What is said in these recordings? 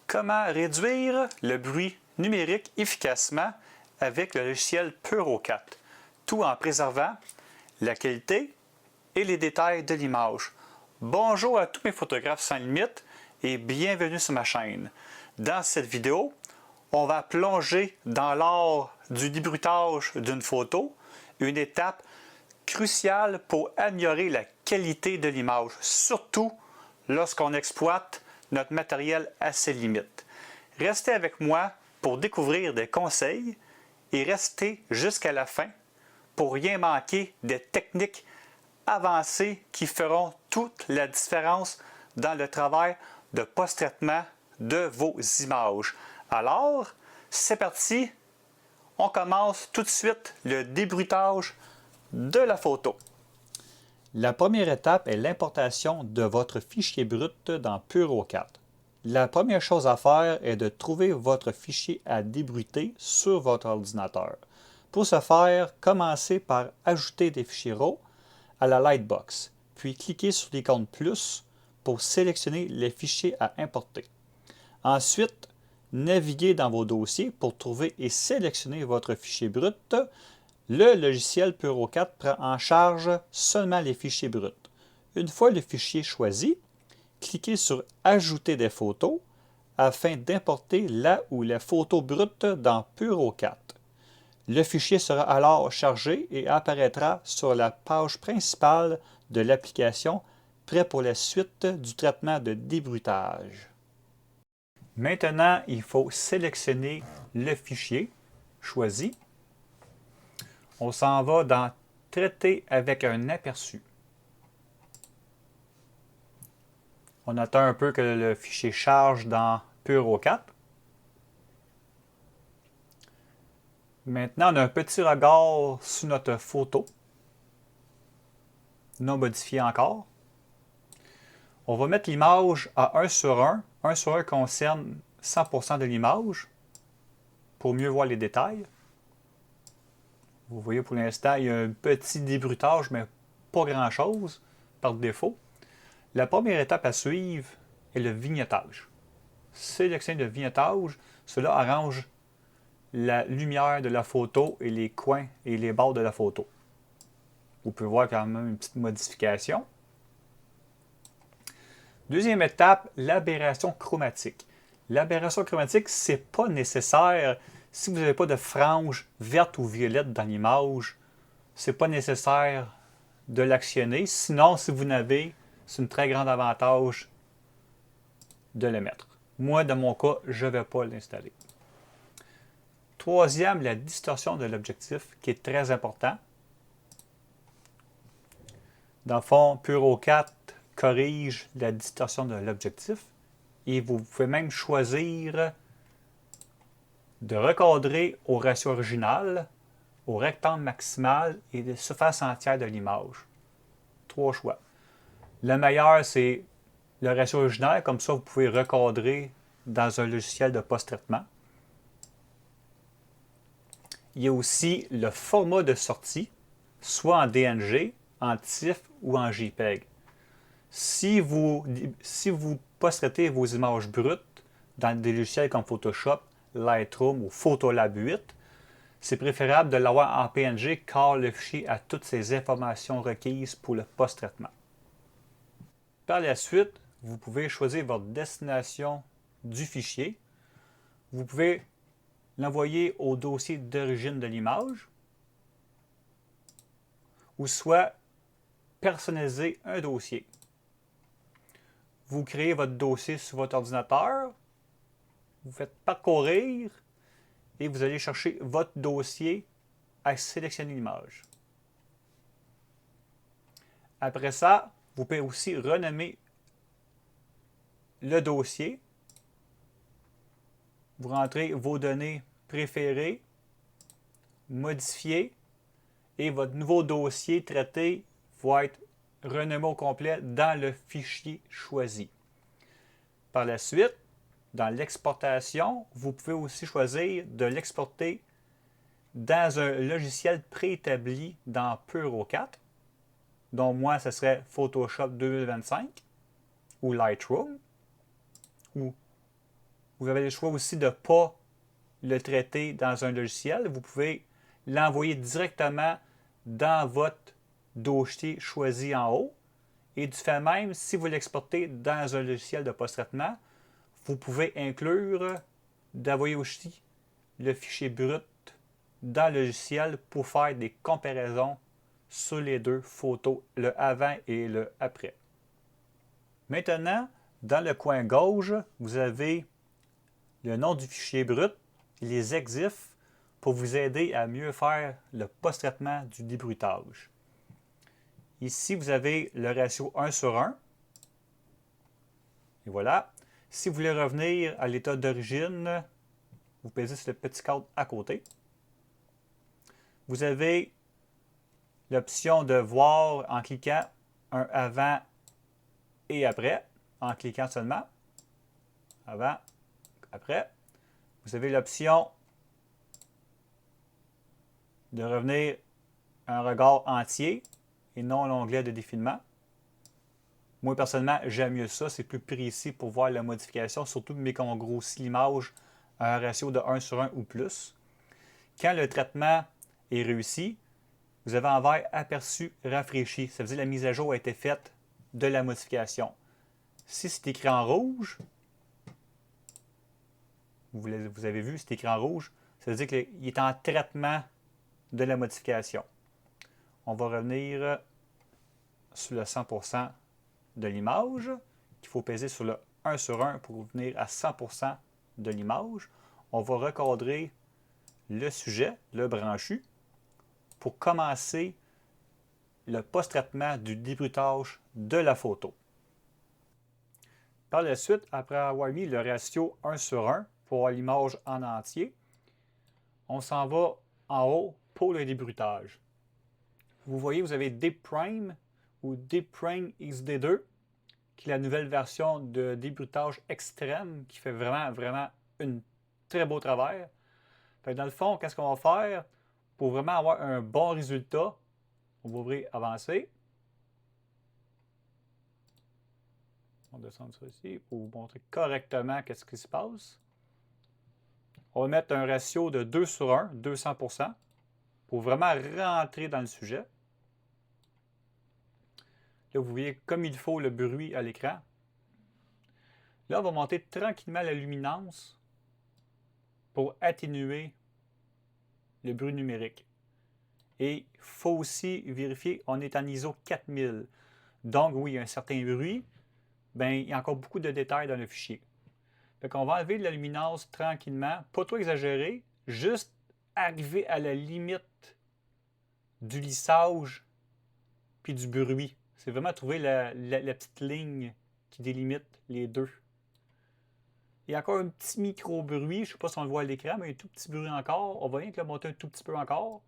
Comment réduire le bruit numérique efficacement avec le logiciel Puro4, tout en préservant la qualité et les détails de l'image. Bonjour à tous mes photographes sans limite et bienvenue sur ma chaîne. Dans cette vidéo, on va plonger dans l'art du débruitage d'une photo, une étape cruciale pour améliorer la qualité de l'image, surtout lorsqu'on exploite notre matériel à ses limites. Restez avec moi pour découvrir des conseils et restez jusqu'à la fin pour rien manquer des techniques avancées qui feront toute la différence dans le travail de post-traitement de vos images. Alors, c'est parti, on commence tout de suite le débruitage de la photo. La première étape est l'importation de votre fichier brut dans Puro4. La première chose à faire est de trouver votre fichier à débruiter sur votre ordinateur. Pour ce faire, commencez par ajouter des fichiers RAW à la Lightbox, puis cliquez sur l'icône plus pour sélectionner les fichiers à importer. Ensuite, naviguez dans vos dossiers pour trouver et sélectionner votre fichier brut. Le logiciel Puro4 prend en charge seulement les fichiers bruts. Une fois le fichier choisi, cliquez sur « Ajouter des photos » afin d'importer la ou les photos brutes dans Puro4. Le fichier sera alors chargé et apparaîtra sur la page principale de l'application, prêt pour la suite du traitement de débruitage. Maintenant, il faut sélectionner le fichier choisi. On s'en va dans « Traiter avec un aperçu ». On attend un peu que le fichier charge dans Puro4. Maintenant, on a un petit regard sous notre photo, non modifiée encore. On va mettre l'image à 1 sur 1. 1 sur 1 concerne 100% de l'image pour mieux voir les détails. Vous voyez pour l'instant, il y a un petit débruitage, mais pas grand-chose par défaut. La première étape à suivre est le vignettage. Sélectionnez le vignettage. Cela arrange la lumière de la photo et les coins et les bords de la photo. Vous pouvez voir quand même une petite modification. Deuxième étape, l'aberration chromatique. L'aberration chromatique, ce n'est pas nécessaire si vous n'avez pas de frange verte ou violette dans l'image. Ce n'est pas nécessaire de l'actionner. Sinon, si vous n'avez, c'est un très grand avantage de le mettre. Moi, dans mon cas, je ne vais pas l'installer. Troisième, la distorsion de l'objectif, qui est très important. Dans le fond, Puro4 corrige la distorsion de l'objectif et vous pouvez même choisir de recadrer au ratio original, au rectangle maximal et de surface entière de l'image. 3 choix. Le meilleur, c'est le ratio original, comme ça vous pouvez recadrer dans un logiciel de post-traitement. Il y a aussi le format de sortie, soit en DNG, en TIFF ou en JPEG. Si vous post-traitez vos images brutes dans des logiciels comme Photoshop, Lightroom ou Photolab 8, c'est préférable de l'avoir en PNG car le fichier a toutes ces informations requises pour le post-traitement. Par la suite, vous pouvez choisir votre destination du fichier. Vous pouvez l'envoyer au dossier d'origine de l'image ou soit personnaliser un dossier. Vous créez votre dossier sur votre ordinateur, vous faites parcourir et vous allez chercher votre dossier à sélectionner l'image. Après ça, vous pouvez aussi renommer le dossier. Vous rentrez vos données préférées, modifier et votre nouveau dossier traité va être renommé au complet dans le fichier choisi. Par la suite, dans l'exportation, vous pouvez aussi choisir de l'exporter dans un logiciel préétabli dans Puro4, dont moi, ce serait Photoshop 2025 ou Lightroom ou Vous avez le choix aussi de ne pas le traiter dans un logiciel. Vous pouvez l'envoyer directement dans votre dossier choisi en haut. Et du fait même, si vous l'exportez dans un logiciel de post-traitement, vous pouvez inclure, d'envoyer aussi le fichier brut dans le logiciel pour faire des comparaisons sur les deux photos, le avant et le après. Maintenant, dans le coin gauche, vous avez le nom du fichier brut, les exifs, pour vous aider à mieux faire le post-traitement du débruitage. Ici, vous avez le ratio 1/1. Et voilà. Si vous voulez revenir à l'état d'origine, vous pesez sur le petit cadre à côté. Vous avez l'option de voir en cliquant un avant et après, en cliquant seulement. Avant, après. Vous avez l'option de revenir à un regard entier et non l'onglet de défilement. Moi, personnellement, j'aime mieux ça. C'est plus précis pour voir la modification, surtout mais qu'on grossit l'image à un ratio de 1/1 ou plus. Quand le traitement est réussi, vous avez un verre aperçu rafraîchi. Ça veut dire que la mise à jour a été faite de la modification. Si c'est écrit en rouge, vous avez vu, c'est écrit en rouge, ça veut dire qu'il est en traitement de la modification. On va revenir sur le 100% de l'image, qu'il faut peser sur le 1/1 pour venir à 100% de l'image. On va recadrer le sujet, le branchu, pour commencer le post-traitement du débruitage de la photo. Par la suite, après avoir mis le ratio 1/1 pour avoir l'image en entier, on s'en va en haut pour le débruitage. Vous voyez, vous avez Deep Prime ou Deep Prime XD2, qui est la nouvelle version de débruitage extrême qui fait vraiment un très beau travail. Dans le fond, qu'est-ce qu'on va faire pour vraiment avoir un bon résultat? On va ouvrir Avancer. On descend ça ici pour vous montrer correctement qu'est-ce qui se passe. On va mettre un ratio de 2/1, 200%, pour vraiment rentrer dans le sujet. Là, vous voyez comme il faut le bruit à l'écran. Là, on va monter tranquillement la luminance pour atténuer le bruit numérique. Et il faut aussi vérifier, on est en ISO 4000. Donc, oui, il y a un certain bruit. Bien, il y a encore beaucoup de détails dans le fichier. Donc, on va enlever la luminance tranquillement, pas trop exagéré, juste arriver à la limite du lissage puis du bruit. C'est vraiment trouver la petite ligne qui délimite les deux. Il y a encore un petit micro-bruit, je ne sais pas si on le voit à l'écran, mais il y a un tout petit bruit encore. On va rien que le monter un tout petit peu encore.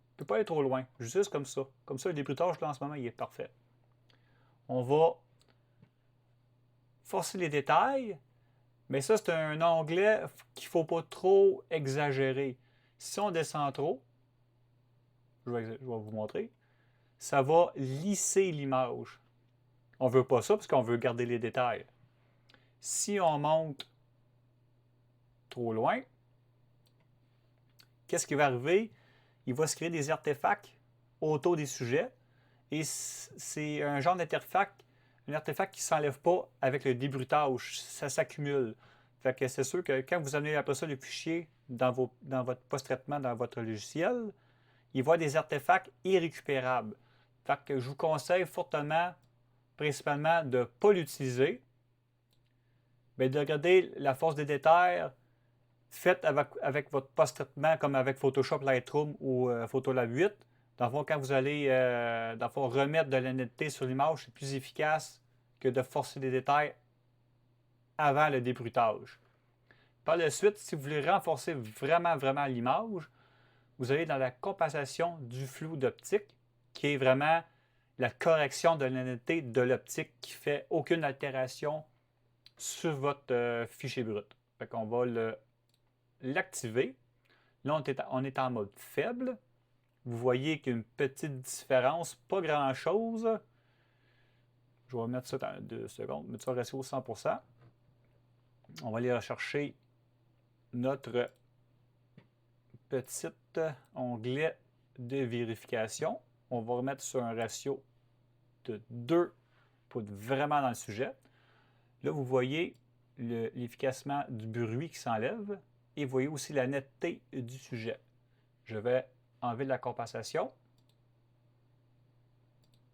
Il ne peut pas aller trop loin, juste comme ça. Comme ça, le débruitage, là, en ce moment, il est parfait. On va forcer les détails, mais ça, c'est un onglet qu'il ne faut pas trop exagérer. Si on descend trop, je vais vous montrer, ça va lisser l'image. On ne veut pas ça parce qu'on veut garder les détails. Si on monte trop loin, qu'est-ce qui va arriver? Il va se créer des artefacts autour des sujets et c'est un genre d'artefact, un artefact qui ne s'enlève pas avec le débruitage, ça s'accumule. Fait que c'est sûr que quand vous amenez après ça le fichier dans votre post-traitement, dans votre logiciel, il va y avoir des artefacts irrécupérables. Fait que je vous conseille fortement, principalement, de ne pas l'utiliser, mais de regarder la force des détails faite avec votre post-traitement, comme avec Photoshop Lightroom ou Photolab 8. Dans le fond, quand vous allez dans le fond, remettre de la netteté sur l'image, c'est plus efficace que de forcer les détails avant le débruitage. Par la suite, si vous voulez renforcer vraiment l'image, vous allez dans la compensation du flou d'optique, qui est vraiment la correction de la netteté de l'optique qui ne fait aucune altération sur votre fichier brut. Fait qu'on va l'activer. Là, on est en mode faible. Vous voyez qu'il y a une petite différence, pas grand-chose. Je vais mettre ça dans 2 secondes, mettre ça au ratio 100%. On va aller rechercher notre petit onglet de vérification. On va remettre sur un ratio de 2 pour être vraiment dans le sujet. Là, vous voyez l'effacement du bruit qui s'enlève et vous voyez aussi la netteté du sujet. Je vais enlever de la compensation.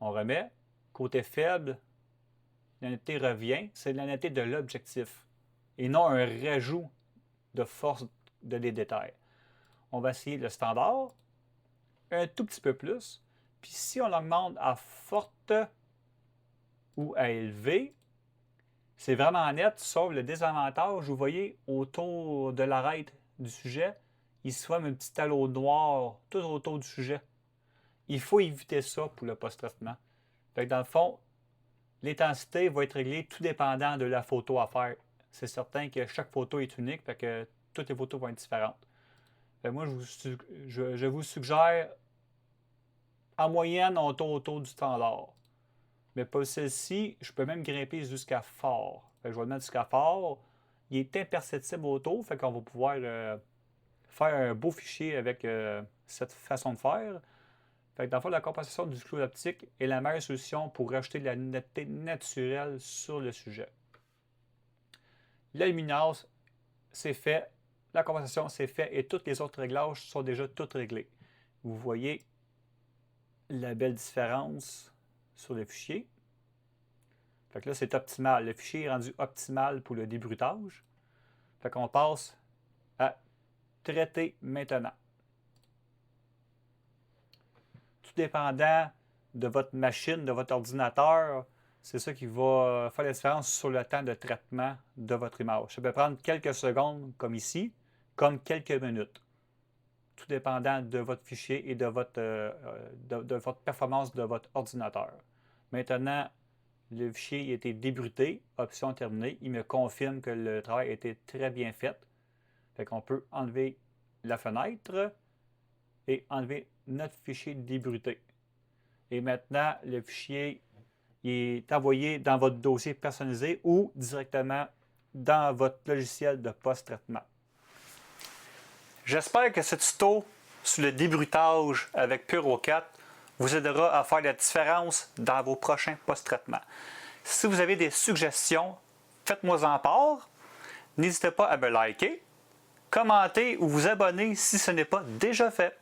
On remet. Côté faible, la netteté revient. C'est la netteté de l'objectif et non un rajout de force de les détails. On va essayer le standard, un tout petit peu plus. Puis si on l'augmente à forte ou à élevée, c'est vraiment net, sauf le désavantage. Vous voyez, autour de l'arête du sujet, il se forme un petit halo noir tout autour du sujet. Il faut éviter ça pour le post-traitement. Dans le fond, l'intensité va être réglée tout dépendant de la photo à faire. C'est certain que chaque photo est unique, fait que toutes les photos vont être différentes. Moi, je vous suggère, en moyenne, on tourne autour du standard. Mais pour celle-ci, je peux même grimper jusqu'à fort. Je vais le mettre jusqu'à fort. Il est imperceptible autour, fait qu'on va pouvoir faire un beau fichier avec cette façon de faire. Fait que dans le fond, la compensation du clou optique est la meilleure solution pour rajouter de la netteté naturelle sur le sujet. La luminance, c'est fait. La compensation, c'est fait. Et tous les autres réglages sont déjà tous réglés. Vous voyez la belle différence sur le fichier. Fait que là, c'est optimal. Le fichier est rendu optimal pour le débruitage. Fait qu'on passe à traiter maintenant. Tout dépendant de votre machine, de votre ordinateur, c'est ça qui va faire la différence sur le temps de traitement de votre image. Ça peut prendre quelques secondes, comme ici, comme quelques minutes. Tout dépendant de votre fichier et de votre performance de votre ordinateur. Maintenant, le fichier a été débruité, option terminée. Il me confirme que le travail a été très bien fait. Fait qu'on peut enlever la fenêtre et enlever notre fichier débruté. Et maintenant, le fichier est envoyé dans votre dossier personnalisé ou directement dans votre logiciel de post-traitement. J'espère que ce tuto sur le débruitage avec Puro 4 vous aidera à faire la différence dans vos prochains post-traitements. Si vous avez des suggestions, faites-moi en part. N'hésitez pas à me liker, commenter ou vous abonner si ce n'est pas déjà fait.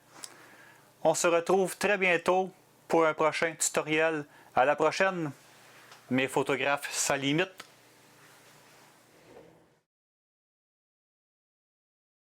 On se retrouve très bientôt pour un prochain tutoriel. À la prochaine, mes photographes sans limite.